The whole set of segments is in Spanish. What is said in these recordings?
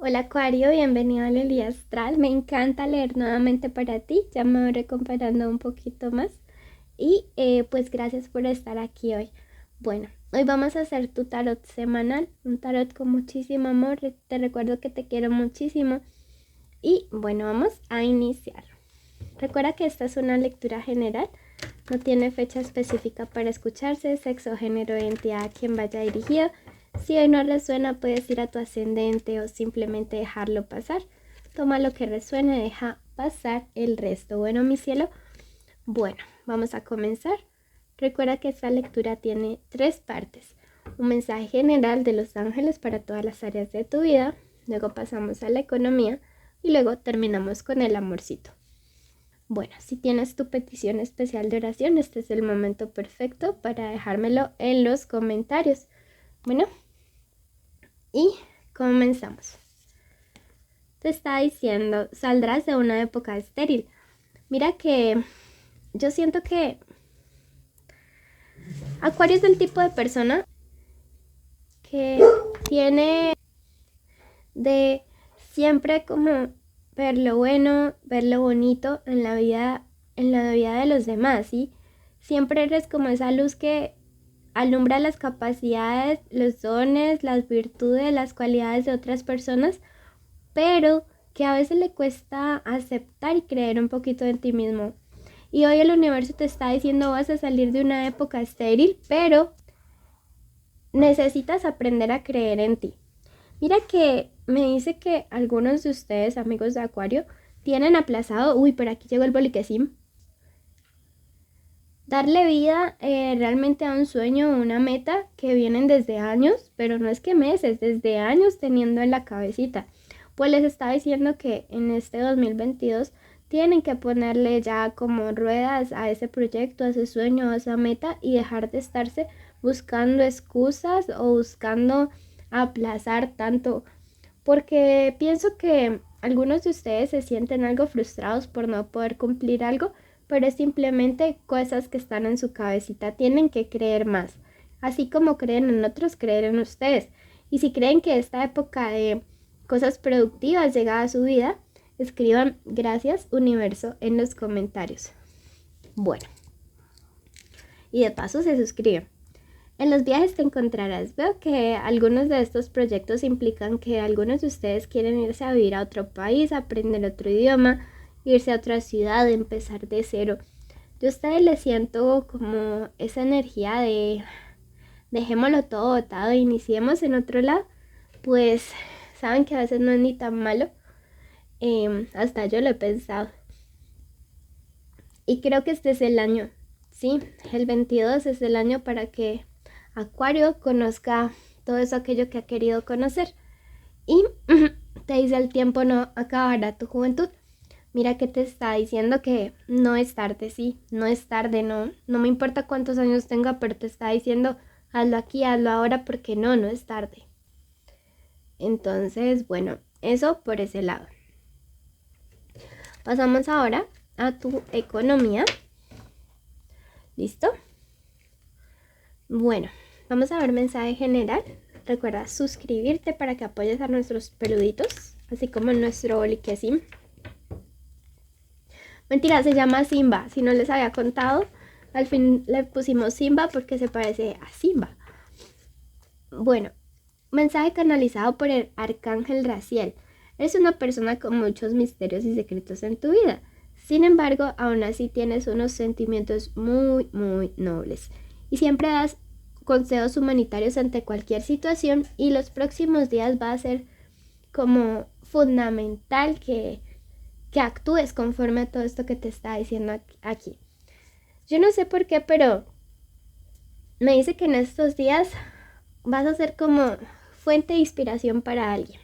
Hola Acuario, bienvenido al Día Astral. Me encanta leer nuevamente para ti. Ya me voy recuperando un poquito más. Y pues gracias por estar aquí hoy. Bueno, hoy vamos a hacer tu tarot semanal. Un tarot con muchísimo amor. Te recuerdo que te quiero muchísimo. Y bueno, vamos a iniciar. Recuerda que esta es una lectura general. No tiene fecha específica para escucharse, sexo, género, identidad a quien vaya dirigido. Si hoy no resuena, puedes ir a tu ascendente o simplemente dejarlo pasar. Toma lo que resuene, deja pasar el resto. Bueno, mi cielo, bueno, vamos a comenzar. Recuerda que esta lectura tiene 3 partes. Un mensaje general de los ángeles para todas las áreas de tu vida. Luego pasamos a la economía y luego terminamos con el amorcito. Bueno, si tienes tu petición especial de oración, este es el momento perfecto para dejármelo en los comentarios. Bueno, y comenzamos. Te está diciendo, saldrás de una época estéril. Mira que yo siento que Acuario es del tipo de persona que tiene de siempre como ver lo bueno, ver lo bonito en la vida de los demás, ¿sí? Siempre eres como esa luz que alumbra las capacidades, los dones, las virtudes, las cualidades de otras personas, pero que a veces le cuesta aceptar y creer un poquito en ti mismo. Y hoy el universo te está diciendo vas a salir de una época estéril, pero necesitas aprender a creer en ti. Mira que me dice que algunos de ustedes, amigos de Acuario, tienen aplazado, pero aquí llegó el boliquesim, darle vida realmente a un sueño o una meta que vienen desde años, pero no es que meses, desde años teniendo en la cabecita. Pues les estaba diciendo que en este 2022 tienen que ponerle ya como ruedas a ese proyecto, a ese sueño, a esa meta y dejar de estarse buscando excusas o buscando aplazar tanto. Porque pienso que algunos de ustedes se sienten algo frustrados por no poder cumplir algo, pero es simplemente cosas que están en su cabecita. Tienen que creer más. Así como creen en otros, creer en ustedes. Y si creen que esta época de cosas productivas llega a su vida, escriban gracias universo en los comentarios. Bueno, y de paso se suscriben. En los viajes te encontrarás. Veo que algunos de estos proyectos implican que algunos de ustedes quieren irse a vivir a otro país, aprender otro idioma, irse a otra ciudad, empezar de cero. Yo a ustedes les siento como esa energía de dejémoslo todo botado e iniciemos en otro lado. Pues saben que a veces no es ni tan malo. Hasta yo lo he pensado. Y creo que este es el año. Sí, el 22 es el año para que Acuario conozca todo eso aquello que ha querido conocer. Y te dice el tiempo no acabará tu juventud. Mira que te está diciendo que no es tarde, sí, no es tarde, no me importa cuántos años tenga, pero te está diciendo hazlo aquí, hazlo ahora, porque no es tarde. Entonces, bueno, eso por ese lado. Pasamos ahora a tu economía. ¿Listo? Bueno, vamos a ver mensaje general. Recuerda suscribirte para que apoyes a nuestros peluditos, así como nuestro boliquesim. Mentira, se llama Simba. Si no les había contado, al fin le pusimos Simba porque se parece a Simba. Bueno, mensaje canalizado por el arcángel Raziel. Eres una persona con muchos misterios y secretos en tu vida. Sin embargo, aún así tienes unos sentimientos muy, muy nobles. Y siempre das consejos humanitarios ante cualquier situación y los próximos días va a ser como fundamental que actúes conforme a todo esto que te está diciendo aquí. Yo no sé por qué, pero me dice que en estos días vas a ser como fuente de inspiración para alguien.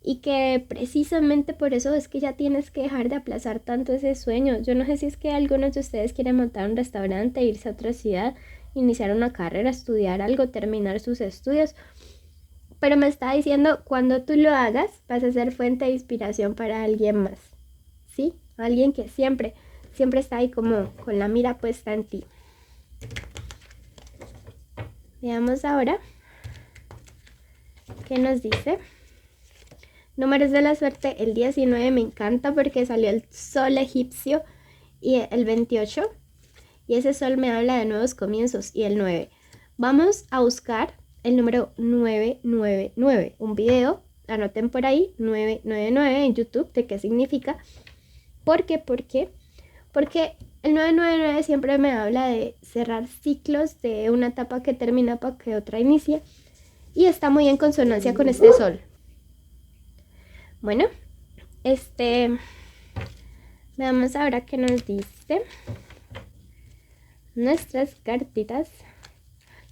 Y que precisamente por eso es que ya tienes que dejar de aplazar tanto ese sueño. Yo no sé si es que algunos de ustedes quieren montar un restaurante, irse a otra ciudad, iniciar una carrera, estudiar algo, terminar sus estudios. Pero me está diciendo, cuando tú lo hagas, vas a ser fuente de inspiración para alguien más. ¿Sí? Alguien que siempre está ahí como con la mira puesta en ti. Veamos ahora qué nos dice. Números de la suerte, el 19 me encanta porque salió el sol egipcio y el 28. Y ese sol me habla de nuevos comienzos y el 9. Vamos a buscar el número 999, un video, anoten por ahí, 999 en YouTube, de qué significa. ¿Por qué? Porque el 999 siempre me habla de cerrar ciclos, de una etapa que termina para que otra inicie, y está muy en consonancia con este sol. Bueno, veamos ahora qué nos dice nuestras cartitas.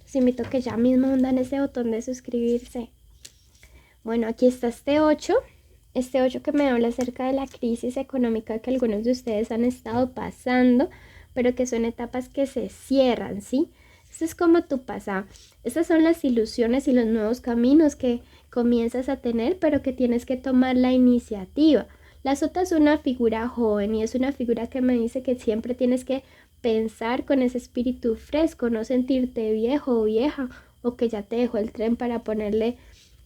Los invito a que ya mismo hundan ese botón de suscribirse. Bueno, aquí está este 8 que me habla acerca de la crisis económica que algunos de ustedes han estado pasando, pero que son etapas que se cierran, ¿sí? Esto es como tu pasado. Estas son las ilusiones y los nuevos caminos que comienzas a tener, pero que tienes que tomar la iniciativa. La sota es una figura joven y es una figura que me dice que siempre tienes que pensar con ese espíritu fresco, no sentirte viejo o vieja o que ya te dejó el tren para ponerle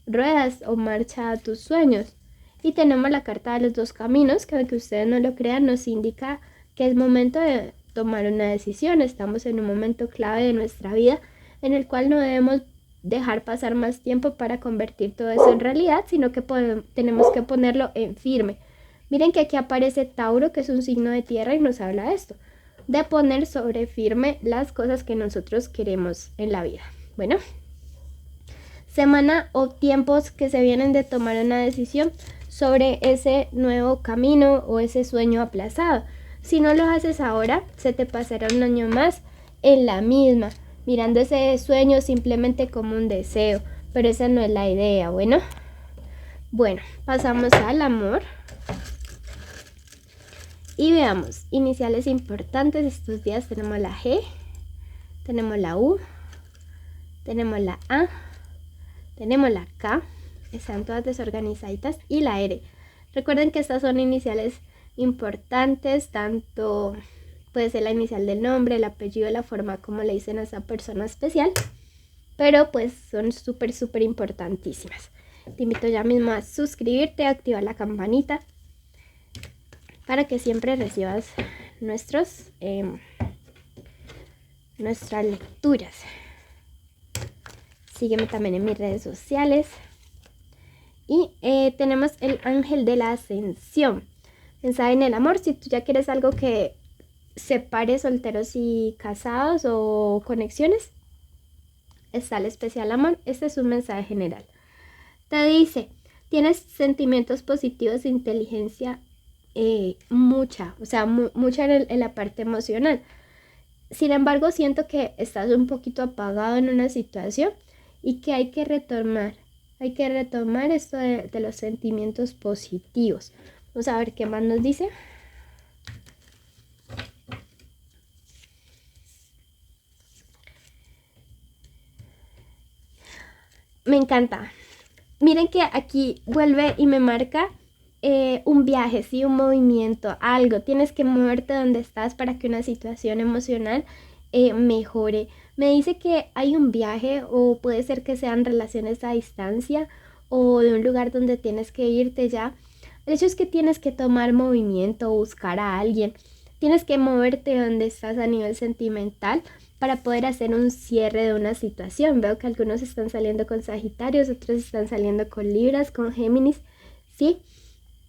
ruedas o marcha a tus sueños. Y tenemos la carta de los dos caminos, que aunque ustedes no lo crean, nos indica que es momento de tomar una decisión. Estamos en un momento clave de nuestra vida en el cual no debemos dejar pasar más tiempo para convertir todo eso en realidad, sino que tenemos que ponerlo en firme. Miren que aquí aparece Tauro, que es un signo de tierra, y nos habla de esto, de poner sobre firme las cosas que nosotros queremos en la vida. Bueno, semana o tiempos que se vienen de tomar una decisión sobre ese nuevo camino o ese sueño aplazado. Si no lo haces ahora, se te pasará un año más en la misma, mirando ese sueño simplemente como un deseo, pero esa no es la idea. Bueno, pasamos al amor. Y veamos, iniciales importantes estos días. Tenemos la G, tenemos la U, tenemos la A, tenemos la K, están todas desorganizaditas, y la R. Recuerden que estas son iniciales importantes, tanto puede ser la inicial del nombre, el apellido, la forma como le dicen a esa persona especial, pero pues son súper importantísimas. Te invito ya mismo a suscribirte, a activar la campanita para que siempre recibas nuestras lecturas. Sígueme también en mis redes sociales. Y tenemos el ángel de la ascensión. Pensá en el amor. Si tú ya quieres algo que separe solteros y casados o conexiones, está el especial amor. Este es un mensaje general. Te dice, tienes sentimientos positivos de inteligencia, mucha en la parte emocional. Sin embargo, siento que estás un poquito apagado en una situación y que hay que retomar esto de los sentimientos positivos. Vamos a ver qué más nos dice. Me encanta. Miren que aquí vuelve y me marca un viaje, ¿sí? Un movimiento, algo. Tienes que moverte donde estás para que una situación emocional mejore. Me dice que hay un viaje, o puede ser que sean relaciones a distancia o de un lugar donde tienes que irte ya. El hecho es que tienes que tomar movimiento, buscar a alguien. Tienes que moverte donde estás a nivel sentimental para poder hacer un cierre de una situación. Veo que algunos están saliendo con Sagitarios, otros están saliendo con Libras, con Géminis, ¿sí?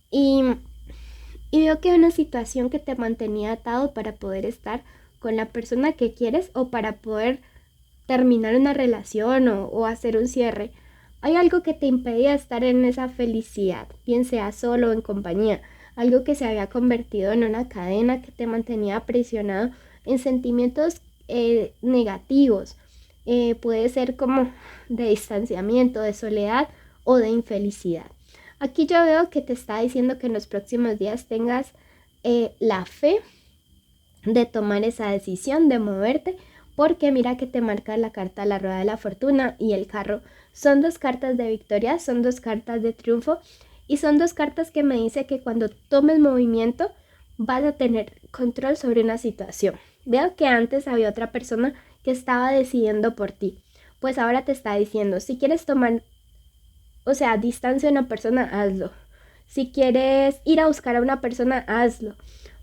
Y veo que hay una situación que te mantenía atado para poder estar con la persona que quieres o para poder terminar una relación o hacer un cierre. Hay algo que te impedía estar en esa felicidad, bien sea solo o en compañía. Algo que se había convertido en una cadena que te mantenía aprisionado en sentimientos negativos. Puede ser como de distanciamiento, de soledad o de infelicidad. Aquí yo veo que te está diciendo que en los próximos días tengas la fe de tomar esa decisión, de moverte, porque mira que te marca la carta la rueda de la fortuna y el carro. Son dos cartas de victoria, son dos cartas de triunfo y son dos cartas que me dice que cuando tomes movimiento vas a tener control sobre una situación. Veo que antes había otra persona que estaba decidiendo por ti, pues ahora te está diciendo, si quieres tomar o sea, distancia a una persona, hazlo. Si quieres ir a buscar a una persona, hazlo.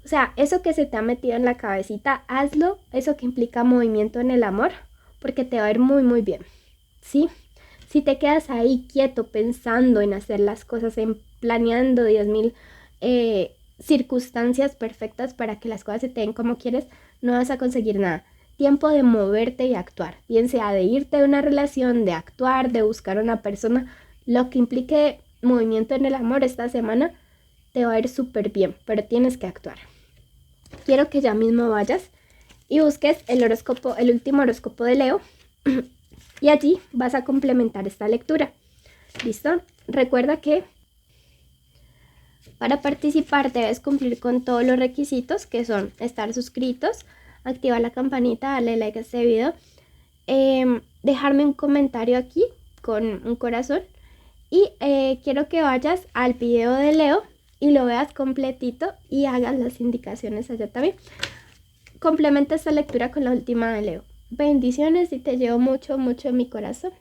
O sea, eso que se te ha metido en la cabecita, hazlo. Eso que implica movimiento en el amor, porque te va a ir muy, muy bien. ¿Sí? Si te quedas ahí quieto pensando en hacer las cosas, en planeando 10.000 circunstancias perfectas para que las cosas se te den como quieres, no vas a conseguir nada. Tiempo de moverte y actuar, bien sea de irte de una relación, de actuar, de buscar a una persona, lo que implique movimiento en el amor esta semana te va a ir súper bien, pero tienes que actuar. Quiero que ya mismo vayas y busques el horóscopo, el último horóscopo de Leo y allí vas a complementar esta lectura. ¿Listo? Recuerda que para participar debes cumplir con todos los requisitos, que son estar suscritos, activar la campanita, darle like a este video, dejarme un comentario aquí con un corazón y quiero que vayas al video de Leo y lo veas completito y hagas las indicaciones allá también. Complementa esta lectura con la última de Leo. Bendiciones y te llevo mucho, mucho en mi corazón.